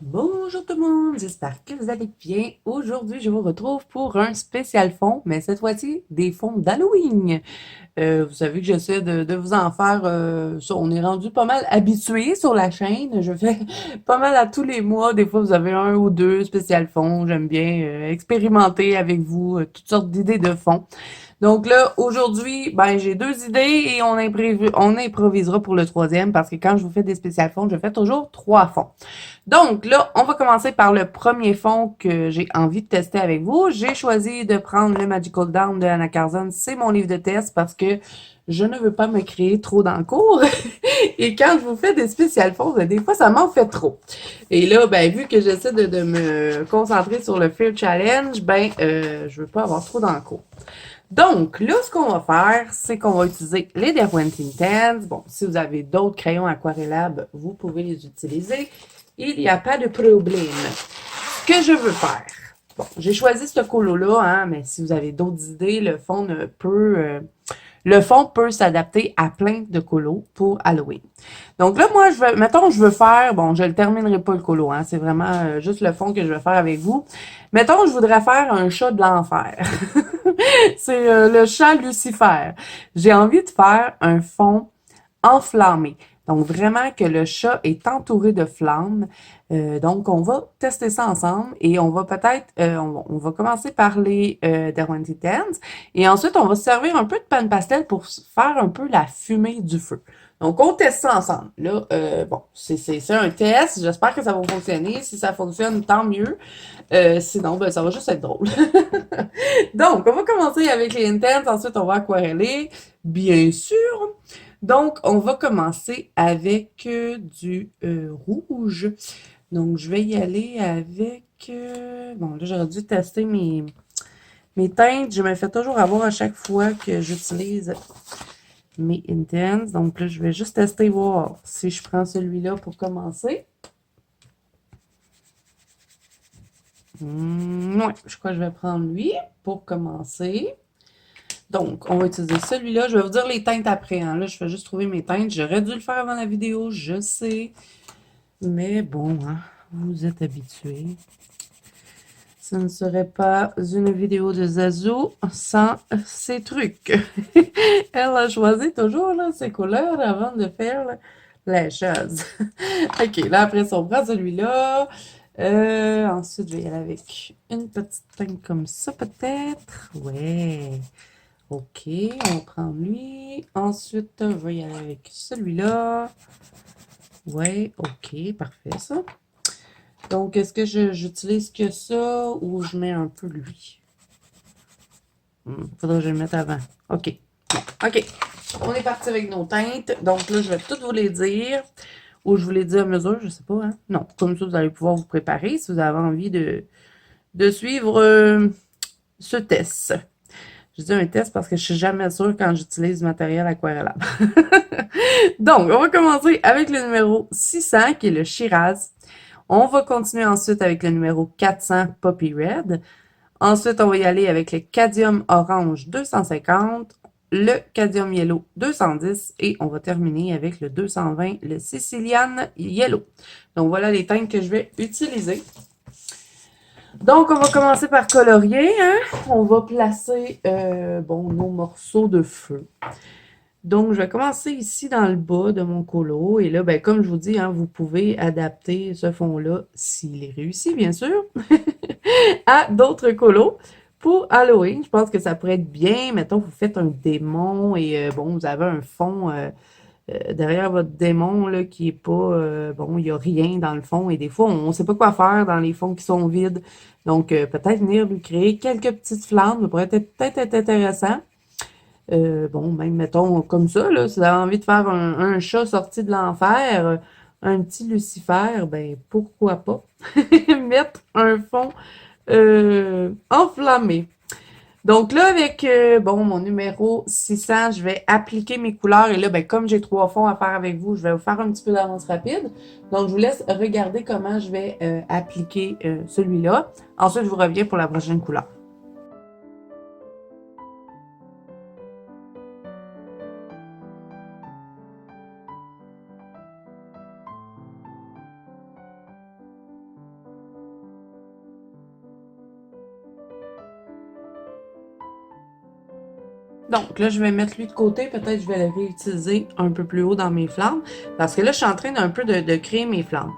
Bonjour tout le monde, j'espère que vous allez bien. Aujourd'hui, je vous retrouve pour un spécial fond, mais cette fois-ci, des fonds d'Halloween. Vous savez que j'essaie de vous en faire, on est rendu pas mal habitué sur la chaîne. Je fais pas mal à tous les mois. Des fois, vous avez un ou deux spécial fonds. J'aime bien expérimenter avec vous toutes sortes d'idées de fonds. Donc là, aujourd'hui, ben j'ai deux idées et on improvisera pour le troisième parce que quand je vous fais des spéciales fonds, je fais toujours trois fonds. Donc là, on va commencer par le premier fond que j'ai envie de tester avec vous. J'ai choisi de prendre le Magical Down de Anna Carson. C'est mon livre de test parce que je ne veux pas me créer trop dans le cours. Et quand je vous fais des spéciales fonds, ben, des fois, ça m'en fait trop. Et là, ben, vu que j'essaie de me concentrer sur le Fear Challenge, ben, je veux pas avoir trop dans le cours. Donc, là, ce qu'on va faire, c'est qu'on va utiliser les Derwent Intense. Bon, si vous avez d'autres crayons Aquarellab, vous pouvez les utiliser. Il n'y a pas de problème. Ce que je veux faire, bon, j'ai choisi ce colo-là, hein, mais si vous avez d'autres idées, le fond peut s'adapter à plein de colos pour Halloween. Donc là, moi, je veux faire, bon, je ne le terminerai pas le colo, hein, c'est vraiment juste le fond que je vais faire avec vous. Mettons, je voudrais faire un chat de l'enfer. C'est le chat Lucifer. J'ai envie de faire un fond enflammé. Donc, vraiment que le chat est entouré de flammes. Donc, on va tester ça ensemble et on va peut-être, on va commencer par les Derwent Titans et ensuite, on va se servir un peu de pan pastel pour faire un peu la fumée du feu. Donc, on teste ça ensemble. Là, bon, c'est un test. J'espère que ça va fonctionner. Si ça fonctionne, tant mieux. Sinon, ben, ça va juste être drôle. Donc, on va commencer avec les intenses. Ensuite, on va aquareller, bien sûr. Donc, on va commencer avec du rouge. Donc, je vais y aller avec... bon, là, j'aurais dû tester mes teintes. Je me fais toujours avoir à chaque fois que j'utilise mes intenses. Donc, là, je vais juste tester, voir si je prends celui-là pour commencer. Ouais, je crois que je vais prendre lui pour commencer. Donc, on va utiliser celui-là. Je vais vous dire les teintes après. Hein. Là, je vais juste trouver mes teintes. J'aurais dû le faire avant la vidéo, je sais. Mais bon, hein, vous êtes habitués. Ce ne serait pas une vidéo de Zazu sans ses trucs. Elle a choisi toujours là, ses couleurs avant de faire les choses. OK, là, après ça, on prend celui-là. Ensuite, je vais y aller avec une petite teinte comme ça, peut-être. Ouais. OK, on prend lui. Ensuite, je vais y aller avec celui-là. Ouais, OK, parfait, ça. Donc, est-ce que j'utilise que ça ou je mets un peu lui? Faudrait que je le mette avant. OK. Bon, OK. On est parti avec nos teintes. Donc là, je vais toutes vous les dire. Ou je vous les dis à mesure, je sais pas. Hein? Non, comme ça, vous allez pouvoir vous préparer si vous avez envie de suivre ce test. Je dis un test parce que je suis jamais sûre quand j'utilise du matériel aquarellable. Donc, on va commencer avec le numéro 600 qui est le Shiraz. On va continuer ensuite avec le numéro 400 Poppy Red. Ensuite, on va y aller avec le Cadium Orange 250, le Cadium Yellow 210 et on va terminer avec le 220, le Sicilian Yellow. Donc, voilà les teintes que je vais utiliser. Donc, on va commencer par colorier. Hein? On va placer bon, nos morceaux de feu. Donc, je vais commencer ici dans le bas de mon colo. Et là, ben, comme je vous dis, hein, vous pouvez adapter ce fond-là, s'il est réussi, bien sûr, à d'autres colos. Pour Halloween, je pense que ça pourrait être bien. Mettons, vous faites un démon et bon, vous avez un fond derrière votre démon là, qui est pas bon, il n'y a rien dans le fond et des fois on ne sait pas quoi faire dans les fonds qui sont vides. Donc peut-être venir lui créer quelques petites flammes, ça pourrait peut-être être intéressant. Bon, même mettons comme ça, là, si vous avez envie de faire un chat sorti de l'enfer, un petit Lucifer, ben pourquoi pas mettre un fond enflammé. Donc là, avec bon mon numéro 600, je vais appliquer mes couleurs. Et là, ben, comme j'ai 3 fonds à faire avec vous, je vais vous faire un petit peu d'avance rapide. Donc, je vous laisse regarder comment je vais appliquer celui-là. Ensuite, je vous reviens pour la prochaine couleur. Donc là, je vais mettre lui de côté. Peut-être que je vais le réutiliser un peu plus haut dans mes flammes. Parce que là, je suis en train d'un peu de créer mes flammes.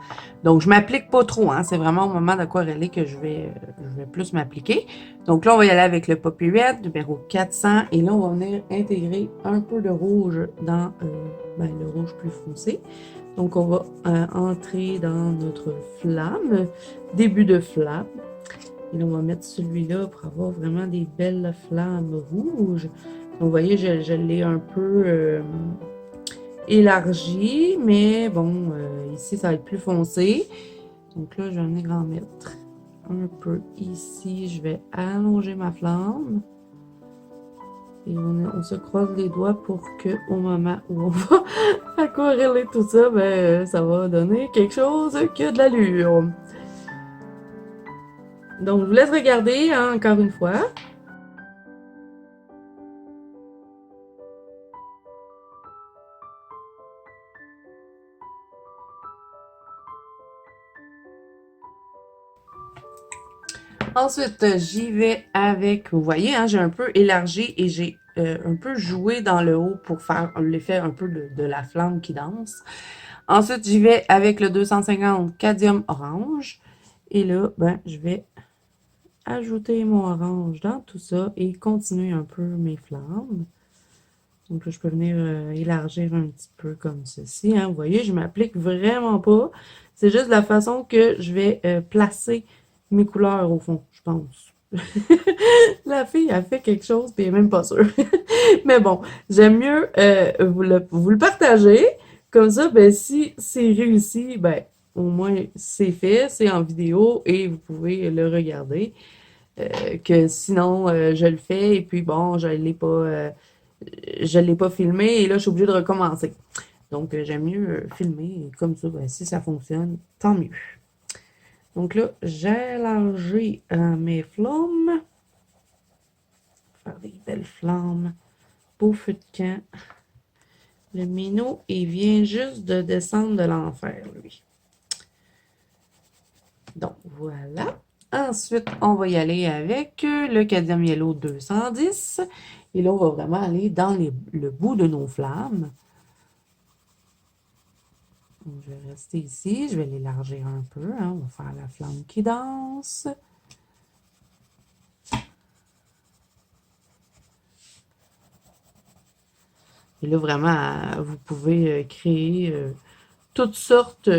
Donc, je m'applique pas trop. Hein. C'est vraiment au moment d'aquareller que je vais plus m'appliquer. Donc là, on va y aller avec le Poppy Red, numéro 400. Et là, on va venir intégrer un peu de rouge dans ben, le rouge plus foncé. Donc, on va entrer dans notre flamme. Début de flamme. Et là, on va mettre celui-là pour avoir vraiment des belles flammes rouges. Donc, vous voyez, je l'ai un peu élargi, mais bon, ici, ça va être plus foncé. Donc là, je vais venir en mettre un peu ici. Je vais allonger ma flamme. Et on se croise les doigts pour que au moment où on va aquareller tout ça, ben, ça va donner quelque chose qui a de l'allure. Donc, je vous laisse regarder hein, encore une fois. Ensuite, j'y vais avec, vous voyez, hein, j'ai un peu élargi et j'ai un peu joué dans le haut pour faire l'effet un peu de la flamme qui danse. Ensuite, j'y vais avec le 250 Cadmium Orange. Et là, ben, je vais ajouter mon orange dans tout ça et continuer un peu mes flammes. Donc là, je peux venir élargir un petit peu comme ceci. Hein. Vous voyez, je m'applique vraiment pas. C'est juste la façon que je vais placer mes couleurs au fond, je pense. La fille a fait quelque chose, puis elle est même pas sûre. Mais bon, j'aime mieux vous le partager. Comme ça, ben, si c'est réussi, ben, au moins c'est fait, c'est en vidéo et vous pouvez le regarder. Que sinon, je le fais et puis bon, je l'ai pas filmé et là, je suis obligée de recommencer. Donc, j'aime mieux filmer et comme ça, ben, si ça fonctionne, tant mieux. Donc là, j'ai élargi mes flammes. Faire des belles flammes. Beau feu de camp. Le minot, il vient juste de descendre de l'enfer, lui. Donc, voilà. Ensuite, on va y aller avec le Cadmium Yellow 210. Et là, on va vraiment aller dans le bout de nos flammes. Donc, je vais rester ici. Je vais l'élargir un peu. Hein. On va faire la flamme qui danse. Et là, vraiment, vous pouvez créer toutes sortes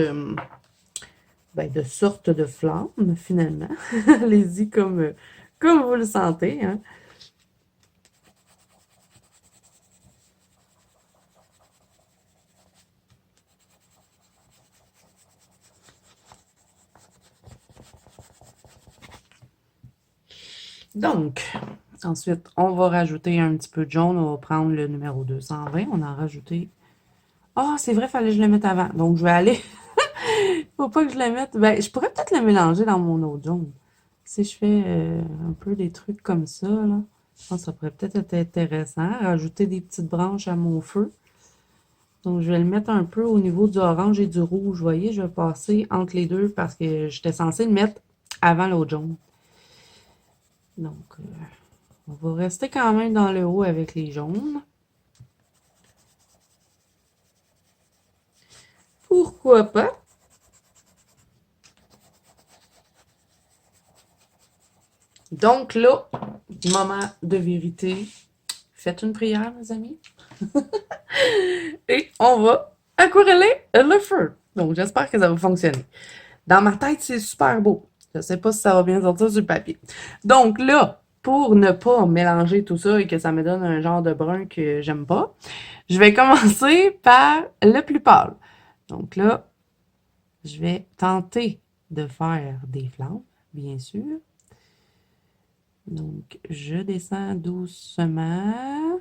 ben, de sortes de flammes, finalement. Allez-y comme vous le sentez. Hein. Donc, ensuite, on va rajouter un petit peu de jaune. On va prendre le numéro 220. On a rajouté... Ah, c'est vrai, fallait que je le mette avant. Donc, je vais aller... Faut pas que je le mette... Ben, je pourrais peut-être le mélanger dans mon eau de jaune. Si je fais un peu des trucs comme ça, là, je pense que ça pourrait peut-être être intéressant. Rajouter des petites branches à mon feu. Donc, je vais le mettre un peu au niveau du orange et du rouge. Vous voyez, je vais passer entre les deux parce que j'étais censée le mettre avant l'eau jaune. Donc, on va rester quand même dans le haut avec les jaunes. Pourquoi pas? Donc là, moment de vérité. Faites une prière, mes amis. Et on va aquareller le feu. Donc, j'espère que ça va fonctionner. Dans ma tête, c'est super beau. Je sais pas si ça va bien sortir sur le papier. Donc là, pour ne pas mélanger tout ça et que ça me donne un genre de brun que j'aime pas, je vais commencer par le plus pâle. Donc là, je vais tenter de faire des flammes, bien sûr. Donc, je descends doucement.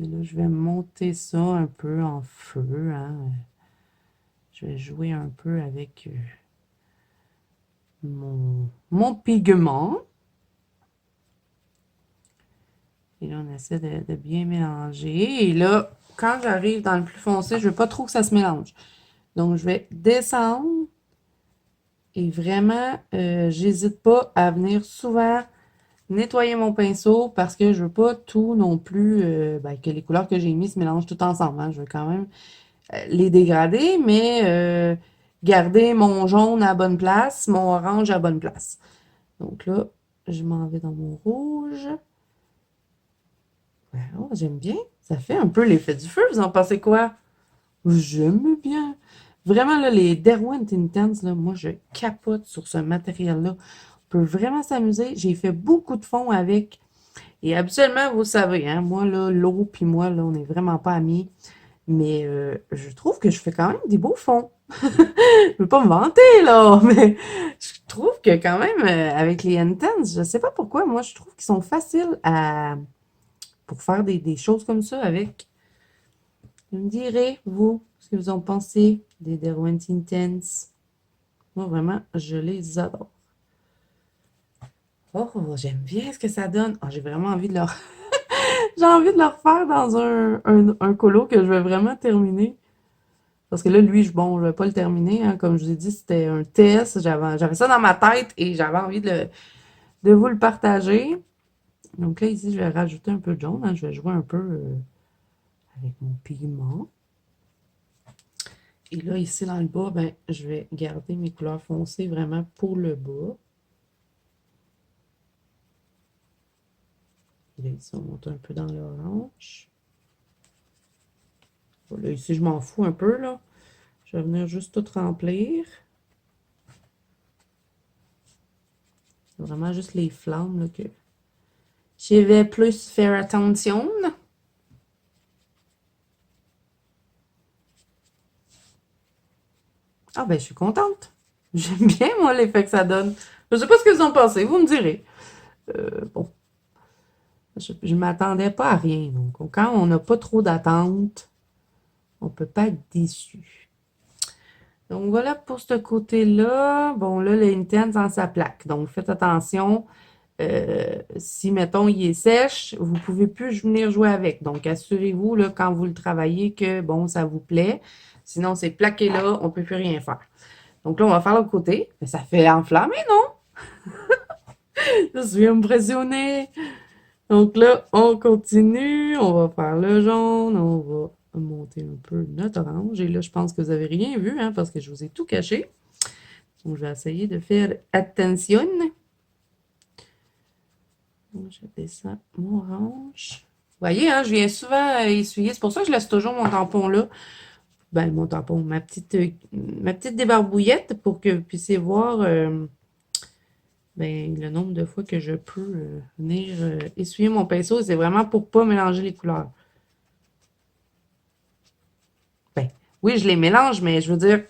Et là, je vais monter ça un peu en feu. Hein. Je vais jouer un peu avec mon pigment. Et là, on essaie de bien mélanger. Et là, quand j'arrive dans le plus foncé, je veux pas trop que ça se mélange. Donc, je vais descendre. Et vraiment, j'hésite pas à venir souvent nettoyer mon pinceau parce que je veux pas tout non plus, que les couleurs que j'ai mis se mélangent tout ensemble. Hein. Je veux quand même les dégrader, mais garder mon jaune à bonne place, mon orange à bonne place. Donc là, je m'en vais dans mon rouge. Oh, j'aime bien. Ça fait un peu l'effet du feu. Vous en pensez quoi? J'aime bien. Vraiment, là, les Derwent Intense, là, moi, je capote sur ce matériel-là. On peut vraiment s'amuser. J'ai fait beaucoup de fonds avec. Et habituellement, vous savez, hein, moi, là, l'eau puis moi, là, on n'est vraiment pas amis. Mais je trouve que je fais quand même des beaux fonds. Je veux pas me vanter, là, mais je trouve que quand même, avec les Intense, je sais pas pourquoi, moi, je trouve qu'ils sont faciles pour faire des choses comme ça avec. Vous me direz, vous, ce que vous en pensez des Derwent Intense. Moi, vraiment, je les adore. Oh, j'aime bien ce que ça donne. Oh, j'ai vraiment envie de leur... j'ai envie de le refaire dans un colo que je vais vraiment terminer. Parce que là, lui, bon, je vais pas le terminer. Hein. Comme je vous ai dit, c'était un test. J'avais ça dans ma tête et j'avais envie de vous le partager. Donc là, ici, je vais rajouter un peu de jaune. Hein. Je vais jouer un peu avec mon pigment. Et là, ici, dans le bas, ben, je vais garder mes couleurs foncées vraiment pour le bas. Et là, ici, on monte un peu dans l'orange. Là, ici, je m'en fous un peu, là. Je vais venir juste tout remplir. C'est vraiment juste les flammes, là, que je vais plus faire attention. Ah, ben, je suis contente. J'aime bien, moi, l'effet que ça donne. Je sais pas ce que vous en pensez, vous me direz. Bon, je m'attendais pas à rien. Donc, quand on n'a pas trop d'attente, on peut pas être déçu. Donc, voilà pour ce côté-là. Bon, là, le Intense dans sa plaque. Donc, faites attention. Si, mettons, il est sèche, vous pouvez plus venir jouer avec. Donc, assurez-vous, là, quand vous le travaillez, que, bon, ça vous plaît. Sinon, c'est plaqué là, on peut plus rien faire. Donc là, on va faire l'autre côté. Mais ça fait enflammer, non? Je suis impressionnée. Donc là, on continue. On va faire le jaune. On va monter un peu notre orange. Et là, je pense que vous n'avez rien vu, hein, parce que je vous ai tout caché. Donc, je vais essayer de faire attention. Donc, je descends mon orange. Vous voyez, hein, je viens souvent essuyer. C'est pour ça que je laisse toujours mon tampon là. Ben, mon tampon, ma petite débarbouillette pour que vous puissiez voir ben, le nombre de fois que je peux venir essuyer mon pinceau. C'est vraiment pour pas mélanger les couleurs. Ben, oui, je les mélange, mais je veux dire,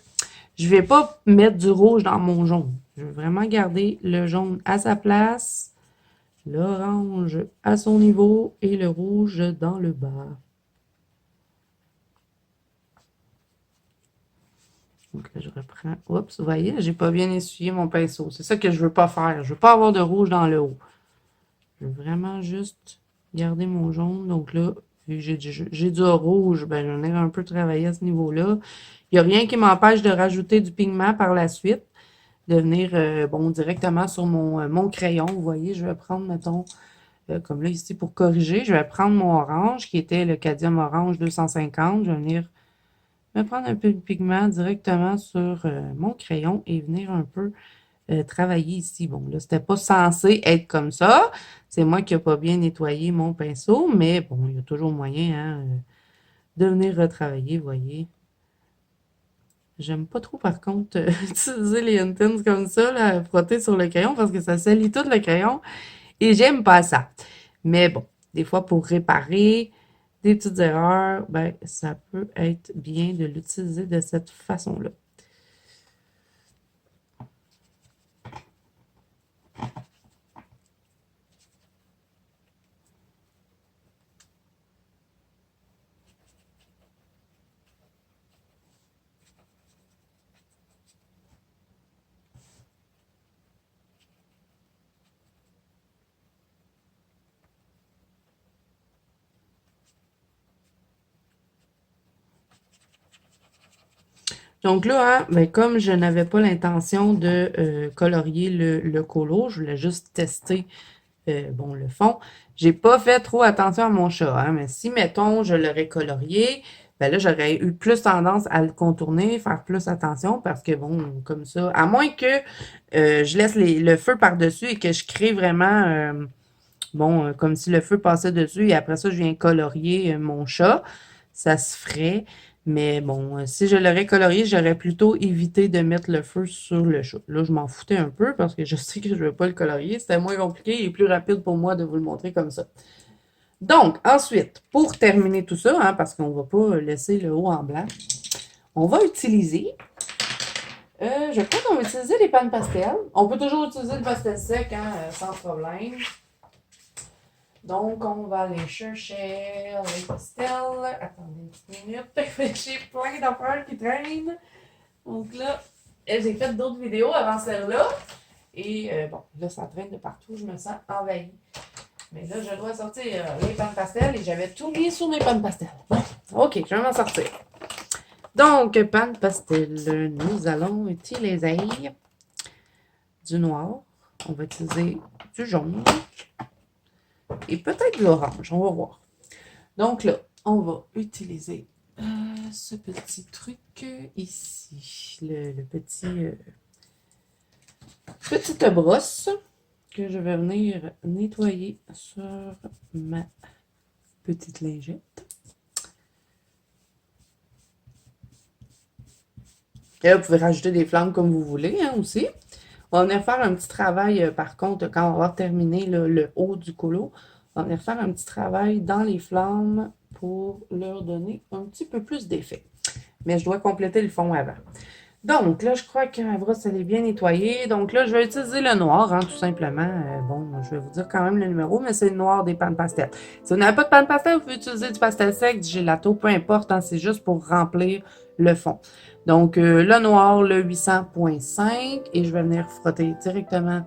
je vais pas mettre du rouge dans mon jaune. Je veux vraiment garder le jaune à sa place, l'orange à son niveau et le rouge dans le bas. Donc là, je reprends. Oups, vous voyez, j'ai pas bien essuyé mon pinceau. C'est ça que je veux pas faire. Je veux pas avoir de rouge dans le haut. Je veux vraiment juste garder mon jaune. Donc là, vu que j'ai du rouge, ben j'en ai un peu travaillé à ce niveau-là. Il n'y a rien qui m'empêche de rajouter du pigment par la suite. De venir, bon, directement sur mon crayon. Vous voyez, je vais prendre, mettons, comme là, ici, pour corriger, je vais prendre mon orange, qui était le Cadium Orange 250. Je vais venir me prendre un peu de pigment directement sur mon crayon et venir un peu travailler ici. Bon, là, c'était pas censé être comme ça. C'est moi qui n'ai pas bien nettoyé mon pinceau, mais bon, il y a toujours moyen hein, de venir retravailler, vous voyez. J'aime pas trop, par contre, utiliser les Intens comme ça, là, à frotter sur le crayon, parce que ça salit tout le crayon, et j'aime pas ça. Mais bon, des fois, pour réparer des petites erreurs, ben, ça peut être bien de l'utiliser de cette façon-là. Donc là, hein, ben, comme je n'avais pas l'intention de colorier le colo, je voulais juste tester bon, le fond. J'ai pas fait trop attention à mon chat, hein, mais si, mettons, je l'aurais colorié, ben là, j'aurais eu plus tendance à le contourner, faire plus attention, parce que bon, comme ça, à moins que je laisse le feu par-dessus et que je crée vraiment, bon, comme si le feu passait dessus, et après ça, je viens colorier mon chat, ça se ferait. Mais bon, si je l'aurais colorié, j'aurais plutôt évité de mettre le feu sur le chat. Là, je m'en foutais un peu parce que je sais que je ne veux pas le colorier. C'était moins compliqué et plus rapide pour moi de vous le montrer comme ça. Donc, ensuite, pour terminer tout ça, hein, parce qu'on ne va pas laisser le haut en blanc, on va utiliser, je crois qu'on va utiliser les pannes pastel. On peut toujours utiliser le pastel sec, hein, sans problème. Donc, on va aller chercher les pastels. Attendez une petite minute. J'ai plein d'affaires qui traînent. Donc là, j'ai fait d'autres vidéos avant celle-là. Et bon, là, ça traîne de partout. Je me sens envahie. Mais là, je dois sortir les pannes pastel et j'avais tout mis sur mes pannes pastel. Bon, OK, je vais m'en sortir. Donc, panne pastel, nous allons utiliser du noir. On va utiliser du jaune. Et peut-être de l'orange, on va voir. Donc là, on va utiliser ce petit truc ici, le petit petite brosse que je vais venir nettoyer sur ma petite lingette. Et là, vous pouvez rajouter des flammes comme vous voulez hein, aussi. On va venir faire un petit travail, par contre, quand on va terminer le haut du colo, on va venir faire un petit travail dans les flammes pour leur donner un petit peu plus d'effet. Mais je dois compléter le fond avant. Donc là, je crois que ma brosse, elle est bien nettoyée. Donc là, je vais utiliser le noir, hein, tout simplement. Bon, je vais vous dire quand même le numéro, mais c'est le noir des pannes pastel. Si vous n'avez pas de panne pastel, vous pouvez utiliser du pastel sec, du gelato, peu importe, hein, c'est juste pour remplir le fond. Donc, le noir, le 800.5, et je vais venir frotter directement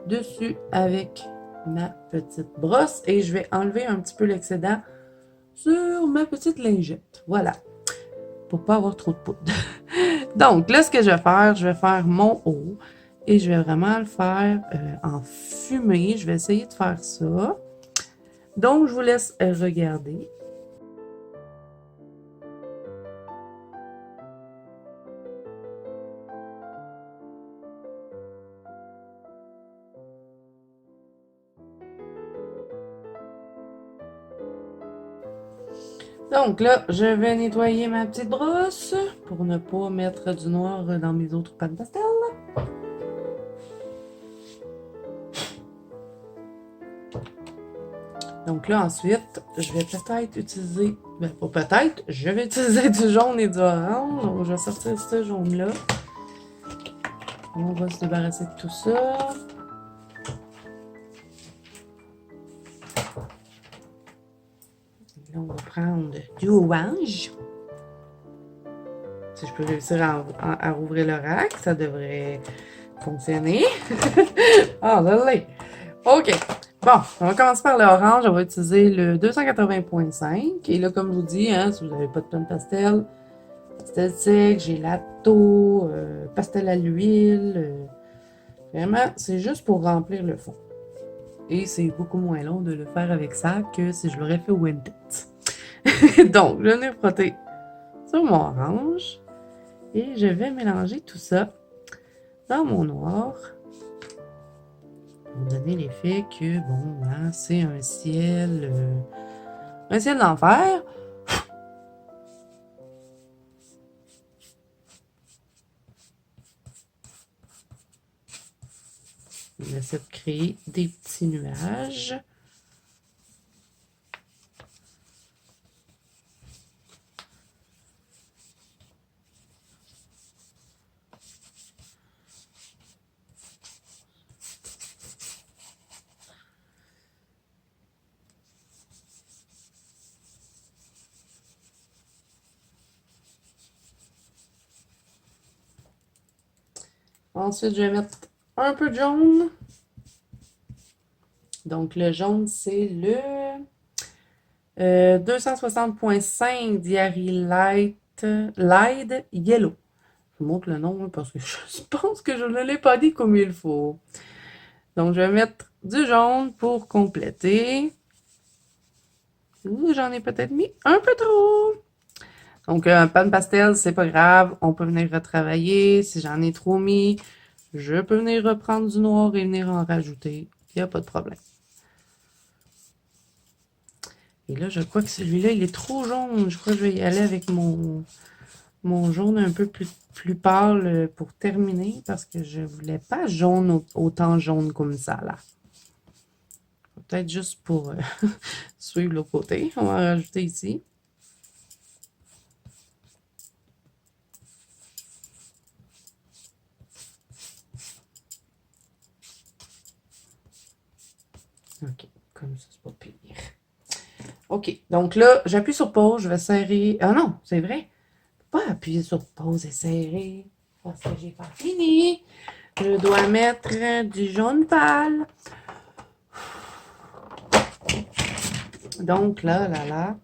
dessus avec ma petite brosse, et je vais enlever un petit peu l'excédent sur ma petite lingette. Voilà, pour pas avoir trop de poudre. Donc, là, ce que je vais faire mon haut et je vais vraiment le faire en fumée. Je vais essayer de faire ça. Donc, je vous laisse regarder. Donc là, je vais nettoyer ma petite brosse pour ne pas mettre du noir dans mes autres pannes pastel. Donc là, ensuite, je vais peut-être utiliser, ben pas peut-être, je vais utiliser du jaune et du orange. Donc, je vais sortir ce jaune-là. On va se débarrasser de tout ça. Là, on va prendre du orange. Si je peux réussir à rouvrir le rack, ça devrait fonctionner. Ah, là, là. OK. Bon, on va commencer par l'orange. On va utiliser le 280.5. Et là, comme je vous dis, hein, si vous n'avez pas de panne pastel, pastel sec, gelato, pastel à l'huile. Vraiment, c'est juste pour remplir le fond. Et c'est beaucoup moins long de le faire avec ça que si je l'aurais fait au Windet. Donc, je vais frotter sur mon orange. Et je vais mélanger tout ça dans mon noir pour donner l'effet que, bon, hein, c'est un ciel d'enfer. On essaie de créer des petits nuages. Ensuite, je vais mettre un peu de jaune. Donc, le jaune, c'est le 260.5 Diary Light Yellow. Je vous montre le nom parce que je pense que je ne l'ai pas dit comme il faut. Donc, je vais mettre du jaune pour compléter. Ouh, j'en ai peut-être mis un peu trop. Donc, un pan pastel, c'est pas grave. On peut venir retravailler. Si j'en ai trop mis, je peux venir reprendre du noir et venir en rajouter. Il n'y a pas de problème. Et là, je crois que celui-là, il est trop jaune. Je crois que je vais y aller avec mon jaune un peu plus pâle pour terminer parce que je voulais pas jaune autant jaune comme ça, là. Peut-être juste pour suivre l'autre côté. On va en rajouter ici. OK, comme ça, c'est pas pire. OK, donc là, j'appuie sur pause, je vais serrer. Ah non, c'est vrai. Pas appuyer sur pause et serrer parce que j'ai pas fini. Je dois mettre du jaune pâle. Donc là,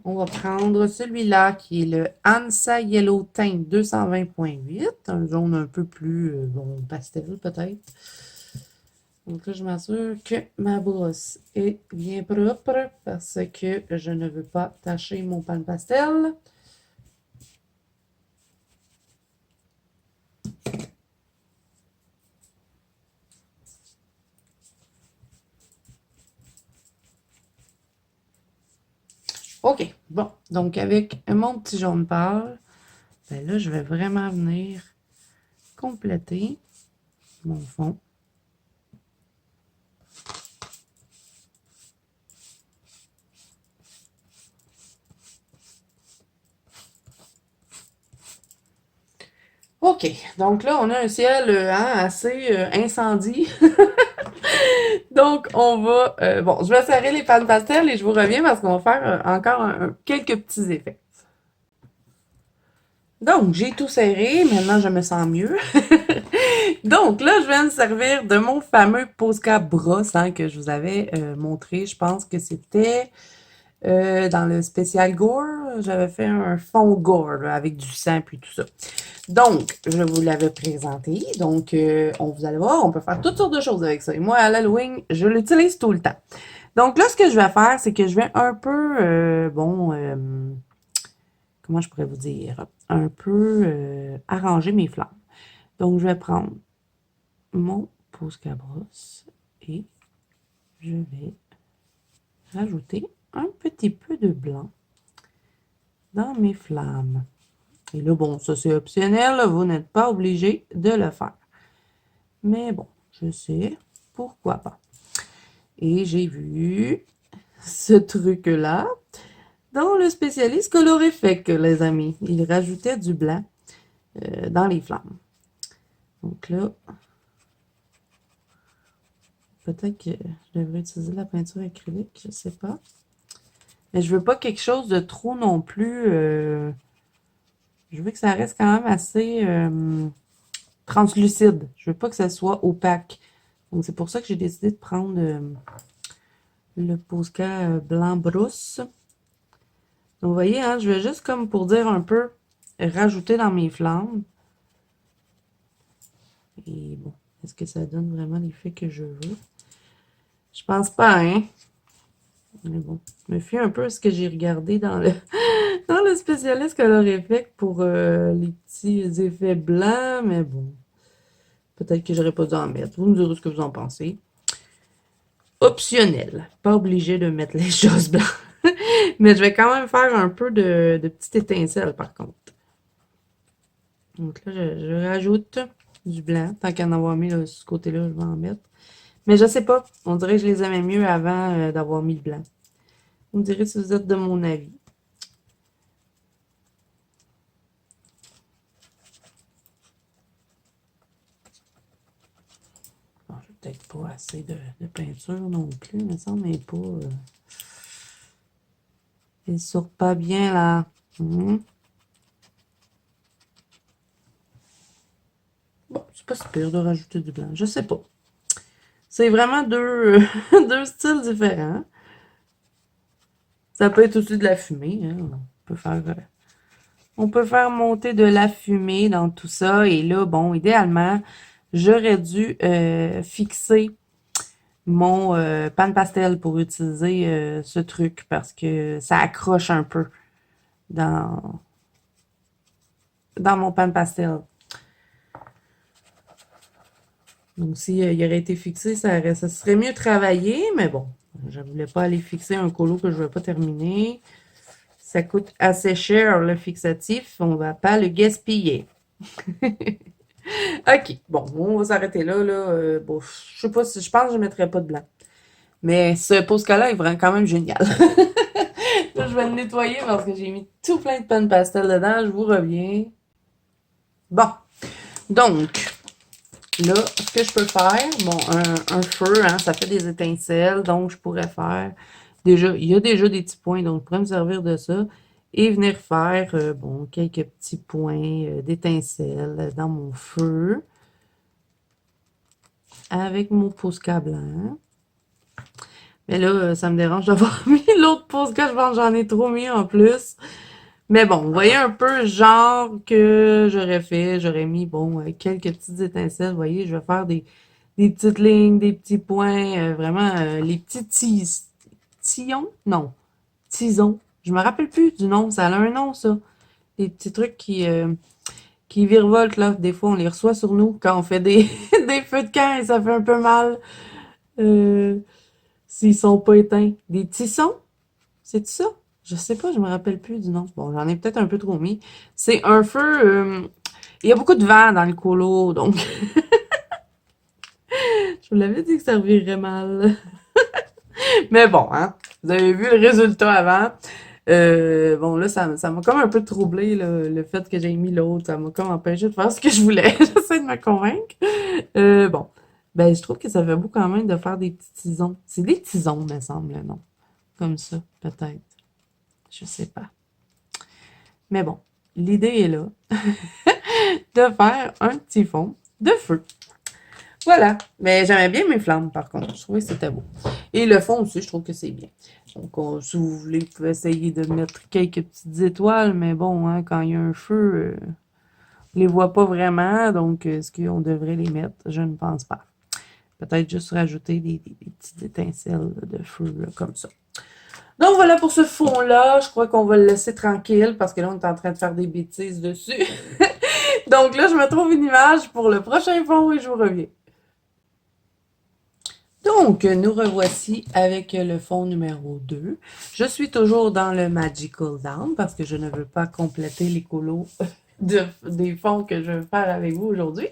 on va prendre celui-là qui est le Hansa Yellow Tint 220.8, un jaune un peu plus bon, pastel peut-être. Donc là, je m'assure que ma brosse est bien propre parce que je ne veux pas tacher mon pan pastel. OK, bon, donc avec mon petit jaune pâle, ben là, je vais vraiment venir compléter mon fond. OK, donc là, on a un ciel assez incendie. Donc, on va... bon, je vais serrer les pans pastel et je vous reviens parce qu'on va faire encore quelques petits effets. Donc, j'ai tout serré. Maintenant, je me sens mieux. Donc, là, je viens de servir de mon fameux Posca brosse hein, que je vous avais montré. Je pense que c'était dans le spécial Gore. J'avais fait un fond Gore là, avec du sang puis tout ça. Donc, je vous l'avais présenté. Donc, vous allez voir, on peut faire toutes sortes de choses avec ça. Et moi, à l'Halloween, je l'utilise tout le temps. Donc là, ce que je vais faire, c'est que je vais un peu, comment je pourrais vous dire, un peu arranger mes flammes. Donc, je vais prendre mon Posca brosse et je vais rajouter un petit peu de blanc dans mes flammes. Et là, bon, ça c'est optionnel, là, vous n'êtes pas obligé de le faire. Mais bon, je sais, pourquoi pas. Et j'ai vu ce truc-là dans le spécialiste colorifique, les amis. Il rajoutait du blanc dans les flammes. Donc là, peut-être que je devrais utiliser la peinture acrylique, je sais pas. Mais je veux pas quelque chose de trop non plus. Je veux que ça reste quand même assez translucide. Je veux pas que ça soit opaque. Donc c'est pour ça que j'ai décidé de prendre le Posca blanc brousse. Donc vous voyez, hein, je vais juste comme pour dire un peu rajouter dans mes flammes. Et bon, est-ce que ça donne vraiment l'effet que je veux? Je pense pas, hein? Mais bon, je me fie un peu à ce que j'ai regardé dans le dans le spécialiste colorifique pour les petits effets blancs, mais bon. Peut-être que j'aurais pas dû en mettre. Vous me direz ce que vous en pensez. Optionnel. Pas obligé de mettre les choses blanches. Mais je vais quand même faire un peu de petites étincelles, par contre. Donc là, je rajoute du blanc. Tant qu'à en avoir mis là, ce côté-là, je vais en mettre. Mais je sais pas. On dirait que je les aimais mieux avant d'avoir mis le blanc. Vous me direz si vous êtes de mon avis. Bon, j'ai peut-être pas assez de peinture non plus, mais ça n'est pas... il sort pas bien, là. Bon, c'est pas si pire de rajouter du blanc. Je sais pas. C'est vraiment deux, deux styles différents. Ça peut être aussi de la fumée. Hein. On peut faire monter de la fumée dans tout ça. Et là, bon, idéalement, j'aurais dû fixer mon pan pastel pour utiliser ce truc parce que ça accroche un peu dans mon pan pastel. Donc, si il aurait été fixé, ça serait mieux travaillé, mais bon, je ne voulais pas aller fixer un colo que je ne vais pas terminer. Ça coûte assez cher, le fixatif. On ne va pas le gaspiller. OK. Bon, on va s'arrêter là. Bon, je sais pas si je pense que je ne mettrai pas de blanc. Mais ce Posca-là est vraiment quand même génial. Là, je vais le nettoyer parce que j'ai mis tout plein de pan pastel dedans. Je vous reviens. Bon. Donc, là, ce que je peux faire, bon, un feu, hein, ça fait des étincelles, donc je pourrais faire, déjà, il y a déjà des petits points, donc je pourrais me servir de ça, et venir faire, bon, quelques petits points d'étincelles dans mon feu, avec mon Posca blanc. Mais là, ça me dérange d'avoir mis l'autre Posca, je pense que j'en ai trop mis en plus. Mais bon, vous voyez un peu genre que j'aurais fait, j'aurais mis, bon, quelques petites étincelles, vous voyez, je vais faire des petites lignes, des petits points, vraiment, les petits tillons, non, tisons, je me rappelle plus du nom, ça a un nom, ça, des petits trucs qui virevoltent, là, des fois, on les reçoit sur nous quand on fait des, des feux de camp et ça fait un peu mal, s'ils sont pas éteints. Des tissons, c'est ça? Je sais pas, je me rappelle plus du nom. Bon, j'en ai peut-être un peu trop mis. C'est un feu... il y a beaucoup de vent dans le colo, donc... je vous l'avais dit que ça revirait mal. Mais bon, hein. Vous avez vu le résultat avant. Bon, là, ça m'a comme un peu troublé, là, le fait que j'ai mis l'autre. Ça m'a comme empêché de faire ce que je voulais. J'essaie de me convaincre. Bon. Ben, je trouve que ça fait beau quand même de faire des petits tisons. C'est des tisons, me semble, non? Comme ça, peut-être. Je sais pas. Mais bon, l'idée est là de faire un petit fond de feu. Voilà. Mais j'aimais bien mes flammes, par contre. Je trouvais que c'était beau. Et le fond aussi, je trouve que c'est bien. Donc, si vous voulez, vous pouvez essayer de mettre quelques petites étoiles, mais bon, hein, quand il y a un feu, on les voit pas vraiment. Donc, est-ce qu'on devrait les mettre? Je ne pense pas. Peut-être juste rajouter des petites étincelles de feu là, comme ça. Donc, voilà pour ce fond-là. Je crois qu'on va le laisser tranquille parce que là, on est en train de faire des bêtises dessus. Donc là, je me trouve une image pour le prochain fond et je vous reviens. Donc, nous revoici avec le fond numéro 2. Je suis toujours dans le Magical Down parce que je ne veux pas compléter les colos des fonds que je vais faire avec vous aujourd'hui.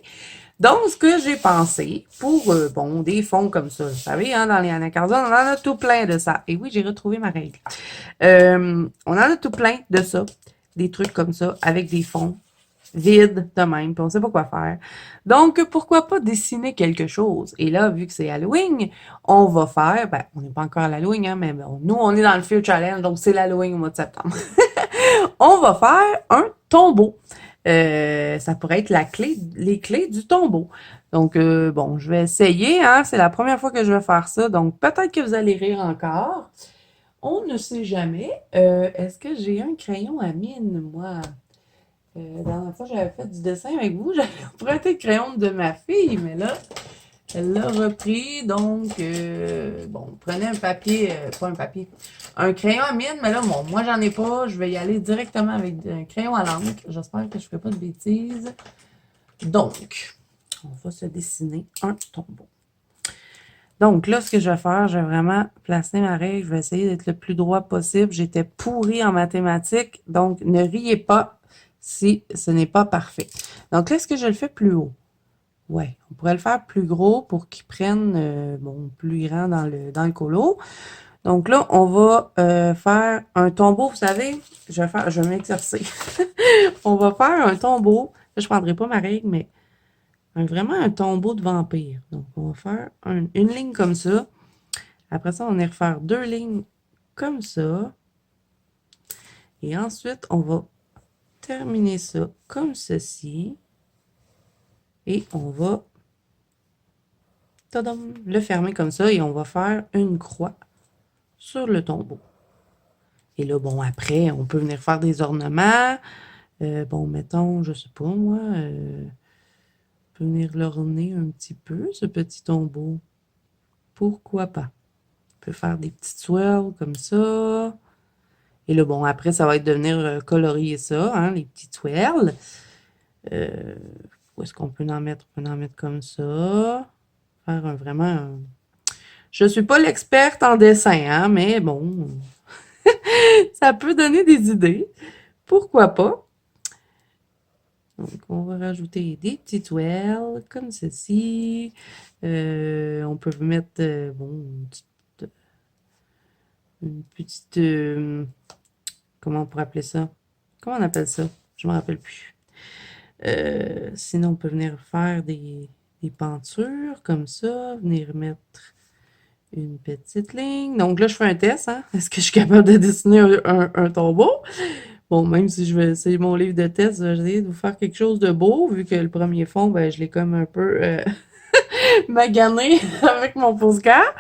Donc, ce que j'ai pensé pour, bon, des fonds comme ça, vous savez, hein, dans les anacardions, on en a tout plein de ça. Et oui, j'ai retrouvé ma règle. On en a tout plein de ça, des trucs comme ça, avec des fonds vides de même, puis on sait pas quoi faire. Donc, pourquoi pas dessiner quelque chose? Et là, vu que c'est Halloween, on va faire, ben, on n'est pas encore à l'Halloween, hein, mais bon, nous, on est dans le Fear Challenge, donc c'est l'Halloween au mois de septembre. On va faire un tombeau. Ça pourrait être les clés du tombeau. Donc, bon, je vais essayer, hein, c'est la première fois que je vais faire ça, donc peut-être que vous allez rire encore. On ne sait jamais. Est-ce que j'ai un crayon à mine, moi? La dernière fois, j'avais fait du dessin avec vous. J'avais prêté le crayon de ma fille, mais là, elle l'a repris. Donc, bon, prenez un papier, pas un papier, un crayon à mine, mais là, bon, moi, j'en ai pas. Je vais y aller directement avec un crayon à l'encre. J'espère que je ne ferai pas de bêtises. Donc, on va se dessiner un tombeau. Donc là, ce que je vais faire, je vais vraiment placer ma règle. Je vais essayer d'être le plus droit possible. J'étais pourrie en mathématiques, donc ne riez pas si ce n'est pas parfait. Donc là, est-ce que je le fais plus haut? Ouais, on pourrait le faire plus gros pour qu'il prenne bon, plus grand dans le colo. Donc là, on va faire un tombeau, vous savez, je vais m'exercer. On va faire un tombeau. Là, je prendrai pas ma règle, mais vraiment un tombeau de vampire. Donc, on va faire une ligne comme ça. Après ça, on va refaire 2 lignes comme ça. Et ensuite, on va terminer ça comme ceci. Et on va tadam, le fermer comme ça. Et on va faire une croix sur le tombeau. Et là, bon, après, on peut venir faire des ornements. Bon, mettons, je sais pas moi, on peut venir l'orner un petit peu, ce petit tombeau. Pourquoi pas? On peut faire des petites swirls comme ça. Et là, bon, après, ça va être de venir colorier ça, hein, les petites swirls. Où est-ce qu'on peut en mettre? On peut en mettre comme ça. Faire vraiment... Je suis pas l'experte en dessin, hein, mais bon, ça peut donner des idées. Pourquoi pas? Donc, on va rajouter des petites swirls comme ceci. On peut mettre, bon, une petite comment on pourrait appeler ça? Comment on appelle ça? Je me rappelle plus. Sinon, on peut venir faire des pentures comme ça, venir mettre une petite ligne. Donc là, je fais un test, hein? Est-ce que je suis capable de dessiner un tombeau? Bon, même si c'est mon livre de test, je vais essayer de vous faire quelque chose de beau, vu que le premier fond, ben, je l'ai comme un peu magané avec mon pouce-cœur.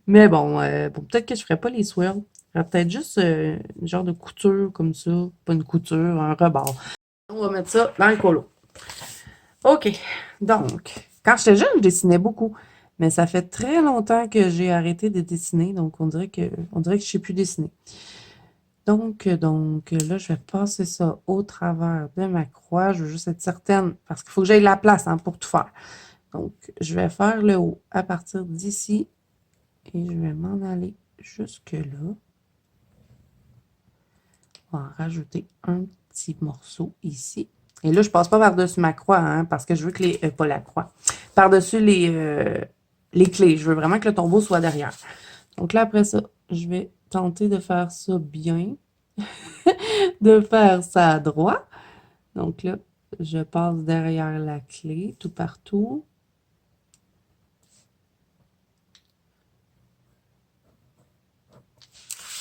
Mais bon, peut-être que je ferais pas les swirls. Je ferais peut-être juste une genre de couture comme ça. Pas une couture, un rebord. On va mettre ça dans le colo. OK. Donc, quand j'étais jeune, je dessinais beaucoup. Mais ça fait très longtemps que j'ai arrêté de dessiner. Donc, on dirait que je sais plus dessiner. Donc, là, je vais passer ça au travers de ma croix. Je veux juste être certaine, parce qu'il faut que j'aille la place hein, pour tout faire. Donc, je vais faire le haut à partir d'ici. Et je vais m'en aller jusque-là. On va en rajouter un petit morceau ici. Et là, je passe pas par-dessus ma croix, hein, parce que je veux que les... pas la croix. Par-dessus les clés. Je veux vraiment que le tombeau soit derrière. Donc là, après ça, je vais tenter de faire ça bien. De faire ça à droite. Donc là, je passe derrière la clé, tout partout.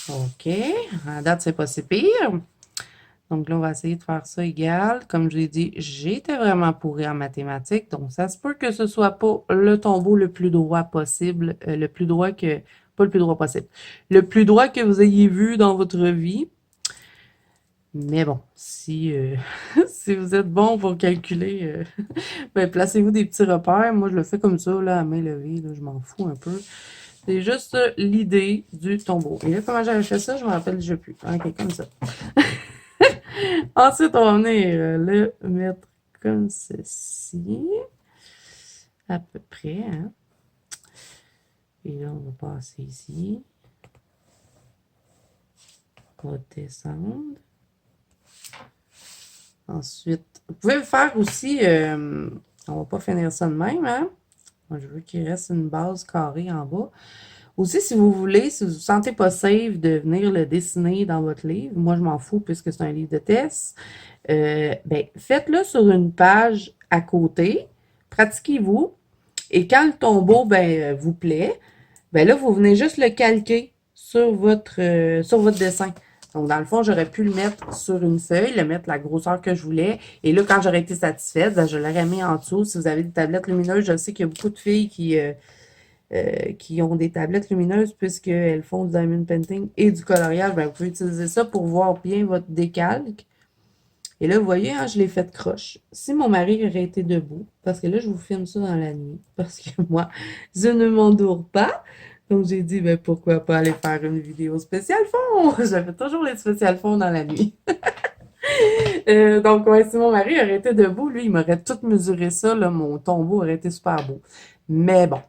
OK. À date, c'est pas si pire. Donc là, on va essayer de faire ça égal. Comme je l'ai dit, j'étais vraiment pourrie en mathématiques. Donc, ça se peut que ce soit pas le tombeau le plus droit possible. Le plus droit que... Pas le plus droit possible. Le plus droit que vous ayez vu dans votre vie. Mais bon, si, si vous êtes bon pour calculer, ben, placez-vous des petits repères. Moi, je le fais comme ça, là, à main levée. Là, je m'en fous un peu. C'est juste l'idée du tombeau. Et là, comment j'avais fait ça? Je me rappelle déjà plus. OK, comme ça. Ensuite, on va venir le mettre comme ceci. À peu près, hein. Et là, on va passer ici. On va descendre. Ensuite, vous pouvez faire aussi, on va pas finir ça de même, hein. Moi, je veux qu'il reste une base carrée en bas. Aussi, si vous voulez, si vous ne vous sentez pas safe de venir le dessiner dans votre livre, moi, je m'en fous puisque c'est un livre de test, ben, faites-le sur une page à côté, pratiquez-vous, et quand le tombeau, ben, vous plaît, ben là, vous venez juste le calquer sur votre dessin. Donc, dans le fond, j'aurais pu le mettre sur une feuille, le mettre la grosseur que je voulais. Et là, quand j'aurais été satisfaite, ben, je l'aurais mis en dessous. Si vous avez des tablettes lumineuses, je sais qu'il y a beaucoup de filles qui ont des tablettes lumineuses puisqu'elles font du diamond painting et du coloriage. Ben, vous pouvez utiliser ça pour voir bien votre décalque. Et là, vous voyez, hein, je l'ai fait croche. Si mon mari aurait été debout, parce que là, je vous filme ça dans la nuit, parce que moi, je ne m'endors pas. Donc, j'ai dit, ben, pourquoi pas aller faire une vidéo spéciale fond? Je fais toujours les spéciales fonds dans la nuit. Donc, ouais, si mon mari aurait été debout, lui, il m'aurait tout mesuré ça, là, mon tombeau aurait été super beau. Mais bon,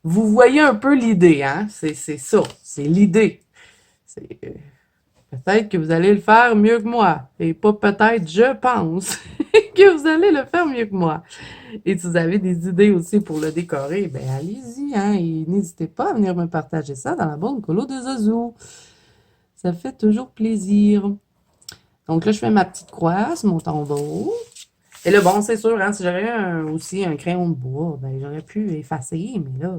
vous voyez un peu l'idée, hein? C'est ça, c'est l'idée. C'est, peut-être que vous allez le faire mieux que moi. Et pas peut-être, je pense que vous allez le faire mieux que moi. Et si vous avez des idées aussi pour le décorer, ben allez-y, hein, et n'hésitez pas à venir me partager ça dans la bande colo de Zazou. Ça fait toujours plaisir. Donc là, je fais ma petite croix sur mon tombeau. Et là, bon, c'est sûr, hein, si j'avais aussi un crayon de bois, ben j'aurais pu effacer, mais là,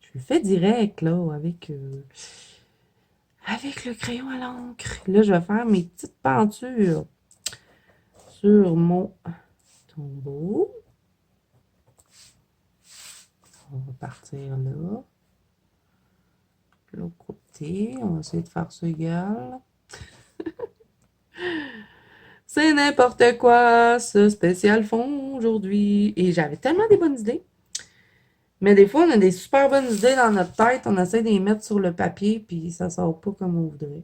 je le fais direct, là, avec le crayon à l'encre. Là, je vais faire mes petites peintures sur mon tombeau. On va partir là. L'autre côté, on va essayer de faire ça égal. C'est n'importe quoi, ce spécial fond aujourd'hui. Et j'avais tellement des bonnes idées. Mais des fois, on a des super bonnes idées dans notre tête, on essaie de les mettre sur le papier, puis ça sort pas comme on voudrait.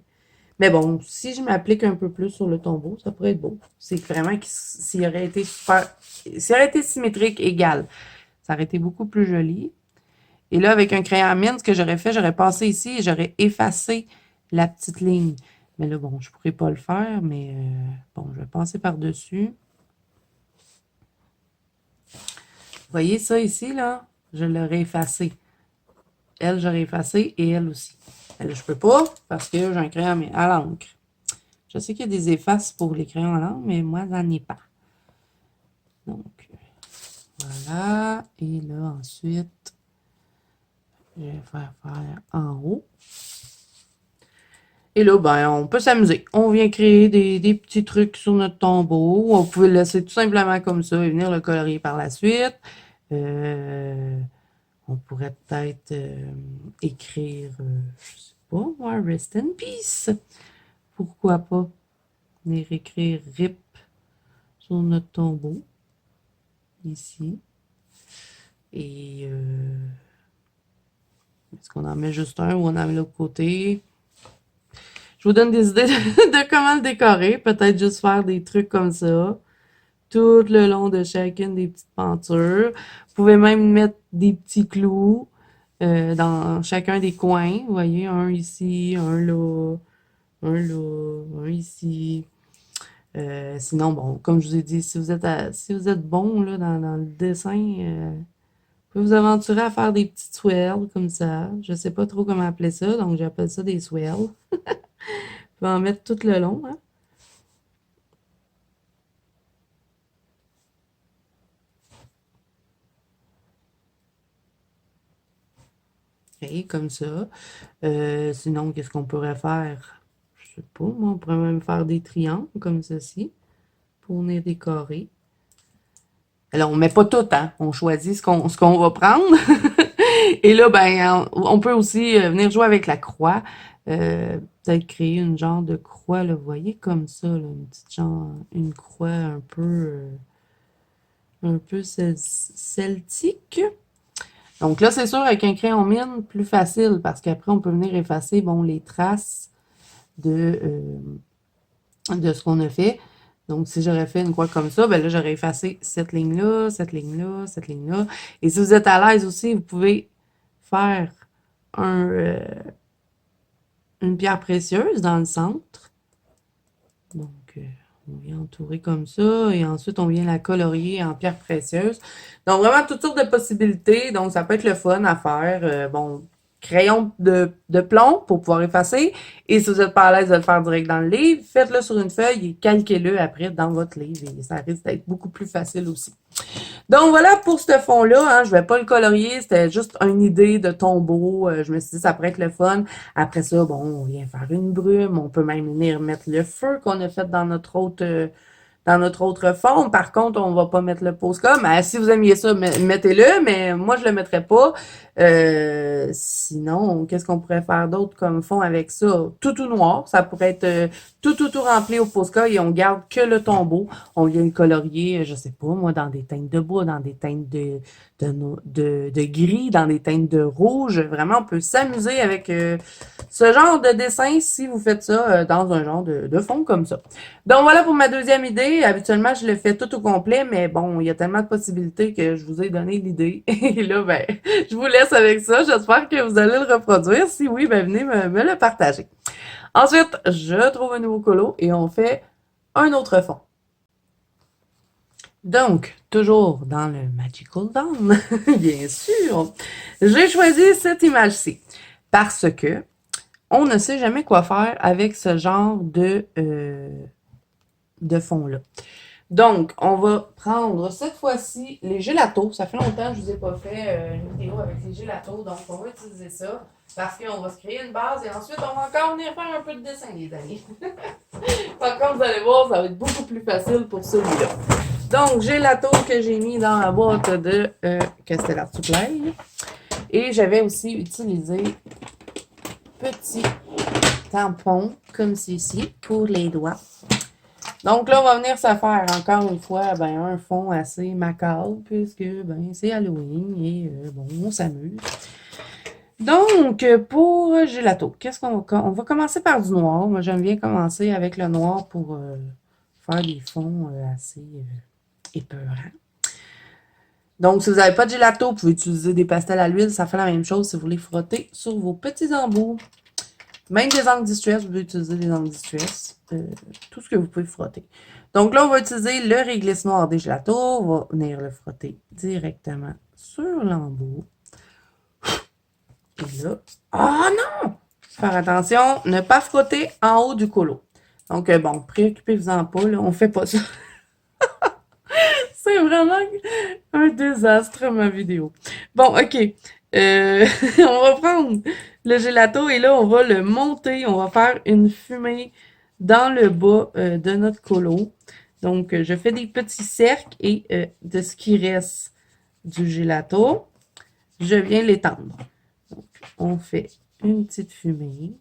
Mais bon, si je m'applique un peu plus sur le tombeau, ça pourrait être beau. C'est vraiment que s'il aurait été super, s'il aurait été symétrique, égal, ça aurait été beaucoup plus joli. Et là, avec un crayon à mine, ce que j'aurais fait, j'aurais passé ici et j'aurais effacé la petite ligne. Mais là, bon, je pourrais pas le faire, mais bon, je vais passer par-dessus. Vous voyez ça ici, là? Je l'aurais effacé. Elle, j'aurais effacé et elle aussi. Elle, je peux pas parce que j'ai un crayon à l'encre. Je sais qu'il y a des effaces pour les crayons à l'encre, mais moi, j'en ai pas. Donc, voilà. Et là, ensuite, je vais faire en haut. Et là, ben, on peut s'amuser. On vient créer des petits trucs sur notre tombeau. On pouvait le laisser tout simplement comme ça et venir le colorier par la suite. On pourrait peut-être écrire, je sais pas, moi, Rest in Peace. Pourquoi pas venir écrire RIP sur notre tombeau, ici. Et est-ce qu'on en met juste un ou on en met l'autre côté? Je vous donne des idées de comment le décorer. Peut-être juste faire des trucs comme ça, tout le long de chacune des petites peintures. Vous pouvez même mettre des petits clous dans chacun des coins. Vous voyez, un ici, un là, un ici. Sinon, bon, comme je vous ai dit, si vous êtes bon là, dans le dessin, vous pouvez vous aventurer à faire des petites swells comme ça. Je sais pas trop comment appeler ça, donc j'appelle ça des swells. Vous pouvez en mettre tout le long, hein. Et comme ça. Sinon, qu'est-ce qu'on pourrait faire? Je sais pas, moi, on pourrait même faire des triangles comme ceci pour venir décorer. Alors, on met pas tout, hein. On choisit ce qu'on va prendre. Et là, ben, on peut aussi venir jouer avec la croix. Peut-être créer une genre de croix, là, vous voyez, comme ça, là, une petite genre, une croix un peu celtique. Donc là, c'est sûr, avec un crayon mine, plus facile, parce qu'après, on peut venir effacer, bon, les traces de ce qu'on a fait. Donc, si j'aurais fait une croix comme ça, ben là, j'aurais effacé cette ligne-là, cette ligne-là, cette ligne-là. Et si vous êtes à l'aise aussi, vous pouvez faire un, une pierre précieuse dans le centre. Donc, on vient entourer comme ça et ensuite, on vient la colorier en pierre précieuse. Donc, vraiment, toutes sortes de possibilités. Donc, ça peut être le fun à faire. Bon, crayon de plomb pour pouvoir effacer. Et si vous n'êtes pas à l'aise de le faire direct dans le livre, faites-le sur une feuille et calquez-le après dans votre livre. Et ça risque d'être beaucoup plus facile aussi. Donc voilà pour ce fond-là, hein, je vais pas le colorier, c'était juste une idée de tombeau. Je me suis dit ça pourrait être le fun. Après ça, bon, on vient faire une brume, on peut même venir mettre le feu qu'on a fait dans notre autre fond. Par contre, on va pas mettre le Posca. Mais si vous aimiez ça, mettez-le, mais moi je le mettrai pas. Sinon, qu'est-ce qu'on pourrait faire d'autre comme fond avec ça? Tout noir, ça pourrait être tout rempli au Posca et on garde que le tombeau. On vient le colorier, je sais pas, moi, dans des teintes de bois, dans des teintes de gris, dans des teintes de rouge. Vraiment, on peut s'amuser avec ce genre de dessin si vous faites ça dans un genre de fond comme ça. Donc voilà pour ma deuxième idée. Habituellement, je le fais tout au complet, mais bon, il y a tellement de possibilités que je vous ai donné l'idée. Et là, ben, je vous laisse avec ça. J'espère que vous allez le reproduire. Si oui, ben venez me le partager. Ensuite, je trouve un nouveau colo et on fait un autre fond. Donc, toujours dans le Magical Dawn, bien sûr, j'ai choisi cette image-ci parce que on ne sait jamais quoi faire avec ce genre de fond-là. Donc, on va prendre cette fois-ci les gélatos. Ça fait longtemps que je ne vous ai pas fait une vidéo avec les gélatos, donc on va utiliser ça parce qu'on va se créer une base et ensuite on va encore venir faire un peu de dessin, les amis. Par contre, vous allez voir, ça va être beaucoup plus facile pour celui-là. Donc, gélato que j'ai mis dans la boîte de Castellar Supply. Et j'avais aussi utilisé petit tampon comme ceci pour les doigts. Donc là, on va venir se faire encore une fois ben, un fond assez macabre puisque ben, c'est Halloween et bon, on s'amuse. Donc, pour gelato, qu'est-ce qu'on va... On va commencer par du noir. Moi, j'aime bien commencer avec le noir pour faire des fonds assez épeurants. Donc, si vous n'avez pas de gelato, vous pouvez utiliser des pastels à l'huile. Ça fait la même chose si vous voulez frotter sur vos petits embouts. Même des angles distress, vous pouvez utiliser des angles distress. Tout ce que vous pouvez frotter. Donc là, on va utiliser le réglisse noir des gelatos. On va venir le frotter directement sur l'embout. Et là, ah non! Faire attention, ne pas frotter en haut du colo. Donc, bon, préoccupez-vous-en pas, là, on fait pas ça. C'est vraiment un désastre, ma vidéo. Bon, ok. On va prendre le gelato et là, on va le monter. On va faire une fumée dans le bas de notre colo. Donc, je fais des petits cercles et de ce qui reste du gelato, je viens l'étendre. Donc, on fait une petite fumée.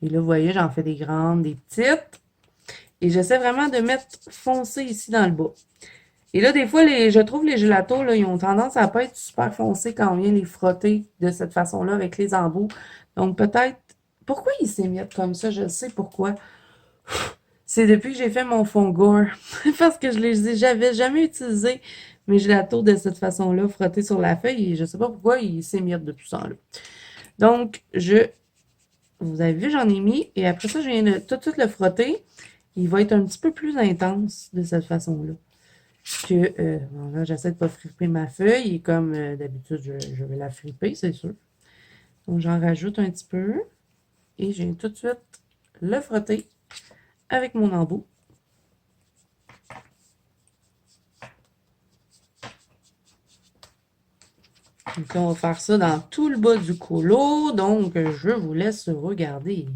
Et là, vous voyez, j'en fais des grandes, des petites. Et j'essaie vraiment de mettre foncé ici dans le bas. Et là, des fois, je trouve les gélatos, là, ils ont tendance à pas être super foncés quand on vient les frotter de cette façon-là avec les embouts. Donc, peut-être... Pourquoi ils s'émiettent comme ça? Je sais pourquoi. C'est depuis que j'ai fait mon fond gore. Parce que j'avais jamais utilisé mes gélatos de cette façon-là, frottés sur la feuille. Et je sais pas pourquoi ils s'émiettent depuis ça, là. Donc, vous avez vu, j'en ai mis. Et après ça, je viens de tout de suite le frotter. Il va être un petit peu plus intense de cette façon-là. Bon, là, j'essaie de pas friper ma feuille. Et comme d'habitude, je vais la friper, c'est sûr. Donc, j'en rajoute un petit peu. Et je viens tout de suite le frotter avec mon embout. Donc là, on va faire ça dans tout le bas du colo. Donc, je vous laisse regarder.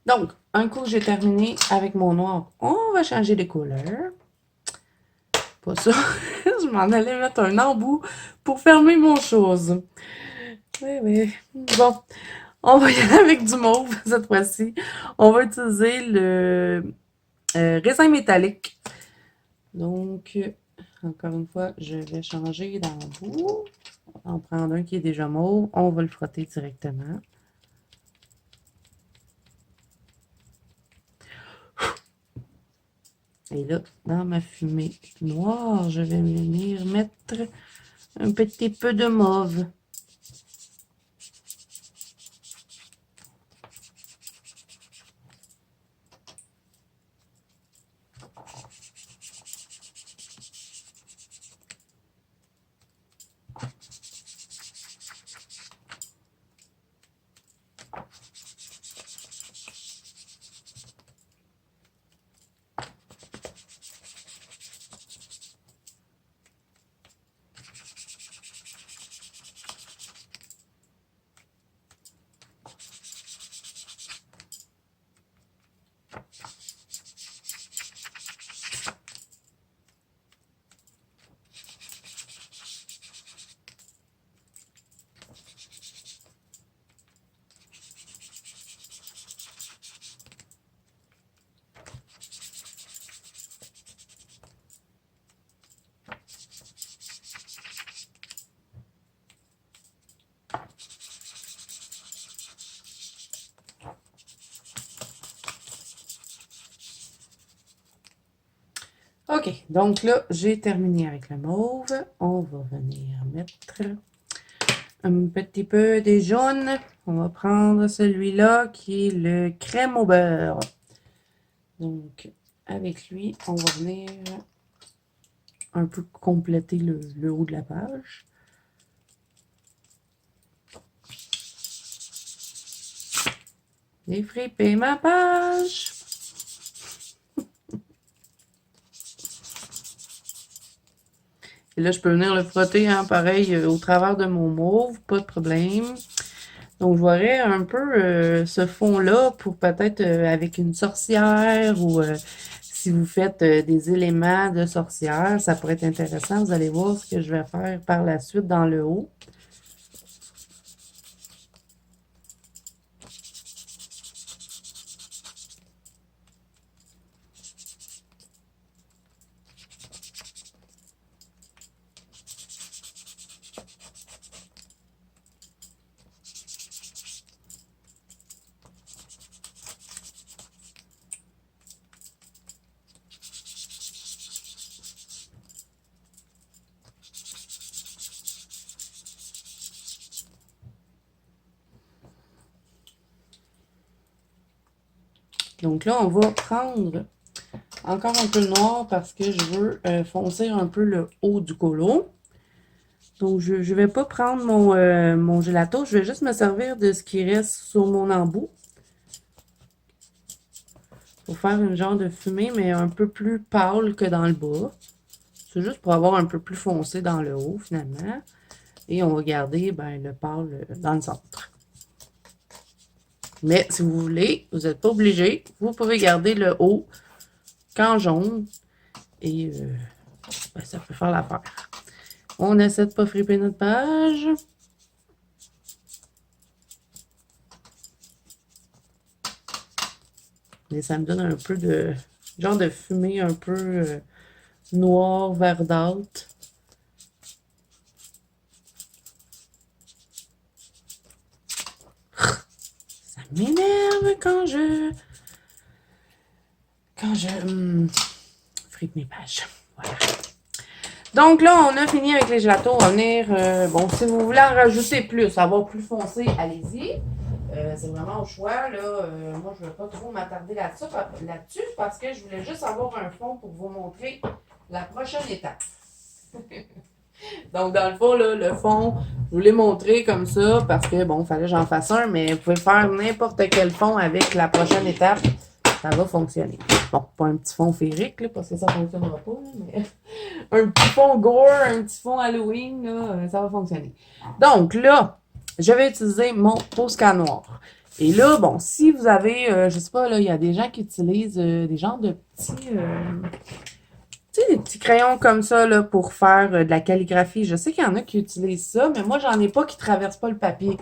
Donc, un coup que j'ai terminé avec mon noir, on va changer de couleur. Pas ça. Je m'en allais mettre un embout pour fermer mon chose. Oui, oui. Bon, on va y aller avec du mauve cette fois-ci. On va utiliser le raisin métallique. Donc, encore une fois, je vais changer d'embout. On va en prendre un qui est déjà mauve. On va le frotter directement. Et là, dans ma fumée noire, je vais venir mettre un petit peu de mauve. OK, donc là, j'ai terminé avec le mauve. On va venir mettre un petit peu des jaunes. On va prendre celui-là qui est le crème au beurre. Donc, avec lui, on va venir un peu compléter le haut de la page. Défriper ma page. Et là, je peux venir le frotter, hein, pareil, au travers de mon mauve, pas de problème. Donc, je voudrais un peu ce fond-là pour peut-être avec une sorcière ou si vous faites des éléments de sorcière, ça pourrait être intéressant. Vous allez voir ce que je vais faire par la suite dans le haut. Donc là, on va prendre encore un peu de noir parce que je veux foncer un peu le haut du colo. Donc, je ne vais pas prendre mon gelato, je vais juste me servir de ce qui reste sur mon embout. Pour faire une genre de fumée, mais un peu plus pâle que dans le bas. C'est juste pour avoir un peu plus foncé dans le haut, finalement. Et on va garder ben, le pâle dans le centre. Mais si vous voulez, vous n'êtes pas obligé. Vous pouvez garder le haut qu'en jaune. Et ben, ça peut faire l'affaire. On essaie de ne pas friper notre page. Et ça me donne un peu de genre de fumée un peu noire, verdâtre. Ça m'énerve quand je fripe mes pages. Voilà. Donc là, on a fini avec les gelatos. On va venir, bon, si vous voulez en rajouter plus, avoir plus foncé, allez-y. C'est vraiment au choix. Là, moi, je ne vais pas trop m'attarder là-dessus parce que je voulais juste avoir un fond pour vous montrer la prochaine étape. Donc, dans le fond, là, le fond, je vous l'ai montré comme ça parce que, bon, il fallait que j'en fasse un, mais vous pouvez faire n'importe quel fond avec la prochaine étape. Ça va fonctionner. Bon, pas un petit fond féerique, là, parce que ça ne fonctionnera pas, mais un petit fond gore, un petit fond Halloween, là, ça va fonctionner. Donc, là, je vais utiliser mon Posca noir. Et là, bon, si vous avez, je sais pas, là, il y a des gens qui utilisent des genres de petits... tu sais, des petits crayons comme ça là, pour faire de la calligraphie. Je sais qu'il y en a qui utilisent ça, mais moi, j'en ai pas qui traversent pas le papier.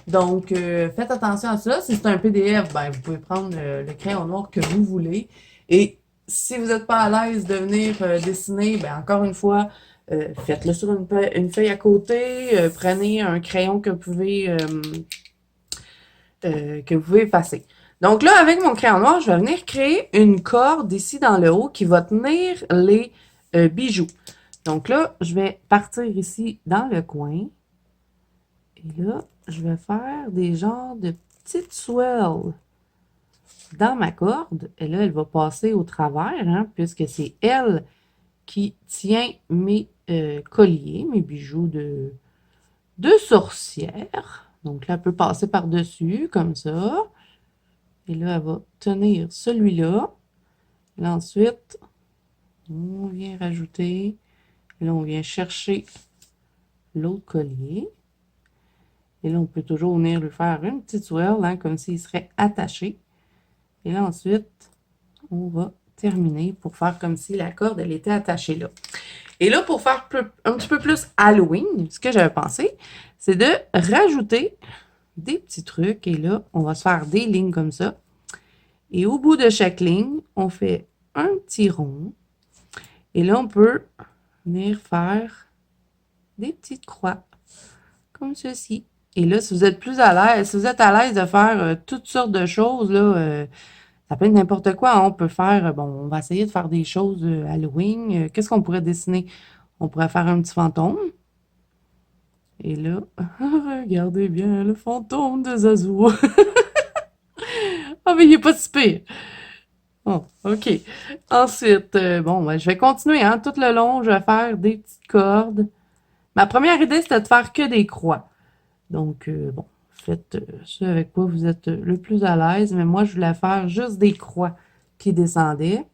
Donc, faites attention à ça. Si c'est un PDF, ben, vous pouvez prendre le crayon noir que vous voulez. Et si vous n'êtes pas à l'aise de venir dessiner, ben, encore une fois, faites-le sur une feuille à côté. Prenez un crayon que vous pouvez effacer. Donc là, avec mon crayon noir, je vais venir créer une corde ici dans le haut qui va tenir les bijoux. Donc là, je vais partir ici dans le coin. Et là, je vais faire des genres de petites swells dans ma corde. Et là, elle va passer au travers, hein, puisque c'est elle qui tient mes colliers, mes bijoux de sorcière. Donc là, elle peut passer par-dessus, comme ça. Et là, elle va tenir celui-là. Là, ensuite, on vient rajouter. Et là, on vient chercher l'autre collier. Et là, on peut toujours venir lui faire une petite swirl, hein, comme s'il serait attaché. Et là, ensuite, on va terminer pour faire comme si la corde, elle était attachée là. Et là, pour faire un petit peu plus Halloween, ce que j'avais pensé, c'est de rajouter des petits trucs. Et là, on va se faire des lignes comme ça. Et au bout de chaque ligne, on fait un petit rond. Et là, on peut venir faire des petites croix, comme ceci. Et là, si vous êtes plus à l'aise, si vous êtes à l'aise de faire toutes sortes de choses, là, Ça peut être n'importe quoi, hein. On peut faire, bon, on va essayer de faire des choses Halloween. Qu'est-ce qu'on pourrait dessiner? On pourrait faire un petit fantôme. Et là, regardez bien le fantôme de Zazou. Ah, mais il est pas si pire. Bon, OK. Ensuite, bon, ben, je vais continuer, hein. Tout le long, je vais faire des petites cordes. Ma première idée, c'était de faire que des croix. Donc, bon, faites ce avec quoi vous êtes le plus à l'aise. Mais moi, je voulais faire juste des croix qui descendaient.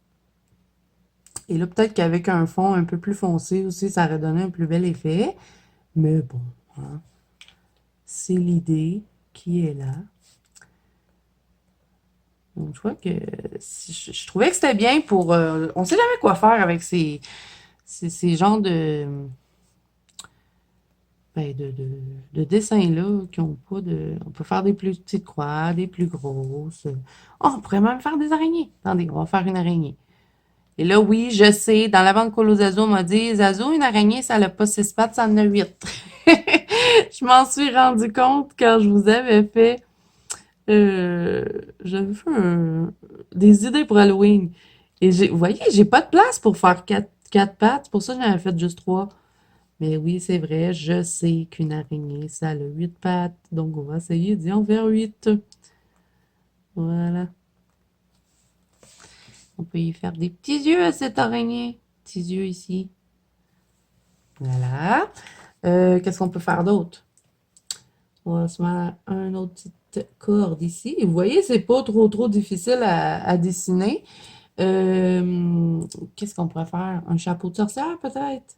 Et là, peut-être qu'avec un fond un peu plus foncé aussi, ça aurait donné un plus bel effet. Mais bon, hein, c'est l'idée qui est là. Donc, je vois que je trouvais que c'était bien pour... on sait jamais quoi faire avec ces genres ben, de dessins-là qui ont pas de... On peut faire des plus petites croix, des plus grosses. Oh, on pourrait même faire des araignées. Attendez, on va faire une araignée. Et là, oui, je sais, dans la banque Colo Zazo, on m'a dit, Zazo, une araignée, ça n'a pas 6 pattes, ça en a 8. Je m'en suis rendu compte quand je vous avais fait, euh, j'avais fait des idées pour Halloween. Et vous voyez, j'ai pas de place pour faire quatre pattes, c'est pour ça que j'en avais fait juste 3. Mais oui, c'est vrai, je sais qu'une araignée, ça a 8 pattes. Donc, on va essayer d'y en faire 8. Voilà. On peut y faire des petits yeux à cette araignée. Petits yeux ici. Voilà. Qu'est-ce qu'on peut faire d'autre? On va se mettre un autre petite corde ici. Et vous voyez, c'est pas trop difficile à dessiner. Qu'est-ce qu'on pourrait faire? Un chapeau de sorcière, peut-être?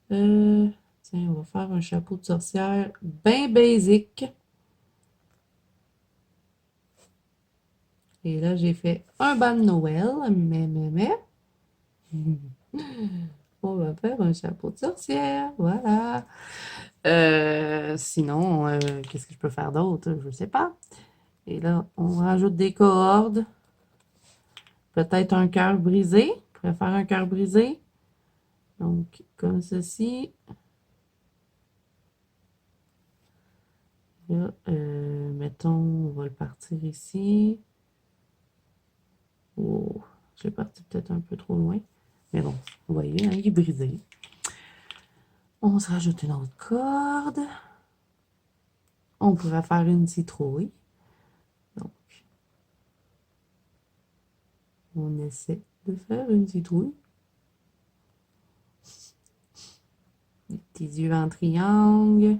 Tiens, on va faire un chapeau de sorcière bien basique. Et là, j'ai fait un bas de Noël, mais. On va faire un chapeau de sorcière, voilà. Sinon, qu'est-ce que je peux faire d'autre? Je ne sais pas. Et là, on rajoute des cordes. Peut-être un cœur brisé. On pourrait faire un cœur brisé. Donc, comme ceci. Là, mettons, on va le partir ici. Oh, j'ai parti peut-être un peu trop loin. Mais bon, vous voyez, hein, il est brisé. On se rajoute une autre corde. On pourrait faire une citrouille. Donc, on essaie de faire une citrouille. Des petits yeux en triangle.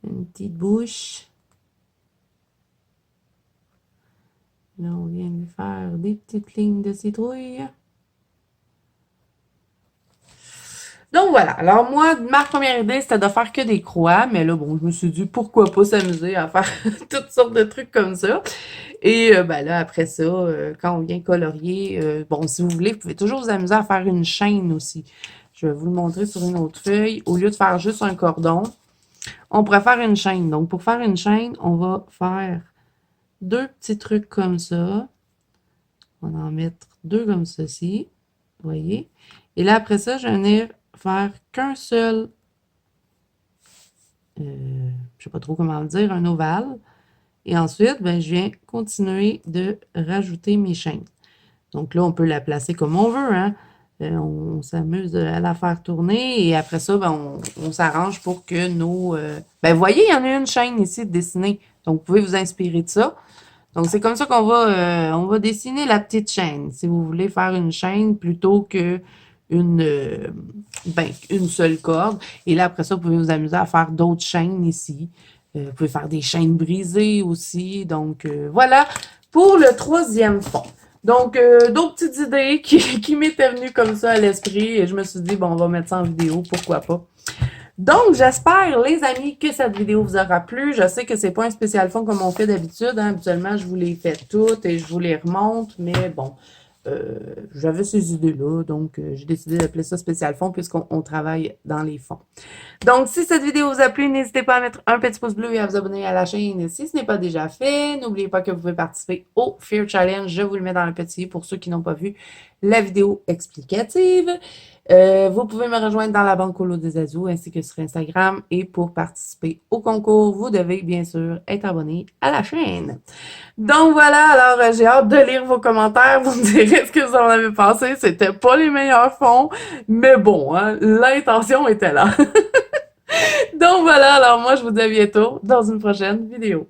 Une petite bouche. Là, on vient de faire des petites lignes de citrouille. Donc voilà. Alors moi, ma première idée, c'était de faire que des croix. Mais là, bon, je me suis dit, pourquoi pas s'amuser à faire toutes sortes de trucs comme ça. Et ben là, après ça, quand on vient colorier, bon, si vous voulez, vous pouvez toujours vous amuser à faire une chaîne aussi. Je vais vous le montrer sur une autre feuille. Au lieu de faire juste un cordon, on pourrait faire une chaîne. Donc, pour faire une chaîne, on va faire 2 petits trucs comme ça. On va en mettre 2 comme ceci. Vous voyez? Et là, après ça, je vais venir faire qu'un seul, je ne sais pas trop comment le dire, un ovale. Et ensuite, ben, je viens continuer de rajouter mes chaînes. Donc là, on peut la placer comme on veut, hein. On s'amuse à la faire tourner et après ça, ben, on s'arrange pour que nos... ben, vous voyez, il y en a une chaîne ici de dessiner. Donc, vous pouvez vous inspirer de ça. Donc, c'est comme ça on va dessiner la petite chaîne. Si vous voulez faire une chaîne plutôt que ben, une seule corde. Et là, après ça, vous pouvez vous amuser à faire d'autres chaînes ici. Vous pouvez faire des chaînes brisées aussi. Donc, voilà pour le 3e fond. Donc, d'autres petites idées qui m'étaient venues comme ça à l'esprit. Et je me suis dit, bon, on va mettre ça en vidéo, pourquoi pas. Donc, j'espère, les amis, que cette vidéo vous aura plu. Je sais que c'est pas un spécial fond comme on fait d'habitude, hein. Habituellement, je vous les fais toutes et je vous les remonte, mais bon, j'avais ces idées-là, donc j'ai décidé d'appeler ça spécial fond puisqu'on travaille dans les fonds. Donc, si cette vidéo vous a plu, n'hésitez pas à mettre un petit pouce bleu et à vous abonner à la chaîne si ce n'est pas déjà fait. N'oubliez pas que vous pouvez participer au Fear Challenge. Je vous le mets dans le petit pour ceux qui n'ont pas vu la vidéo explicative. Vous pouvez me rejoindre dans la banque Colo des Azous ainsi que sur Instagram. Et pour participer au concours, vous devez bien sûr être abonné à la chaîne. Donc voilà, alors j'ai hâte de lire vos commentaires. Vous me direz ce que vous en avez pensé. C'était pas les meilleurs fonds, mais bon, hein, l'intention était là. Donc voilà, alors moi je vous dis à bientôt dans une prochaine vidéo.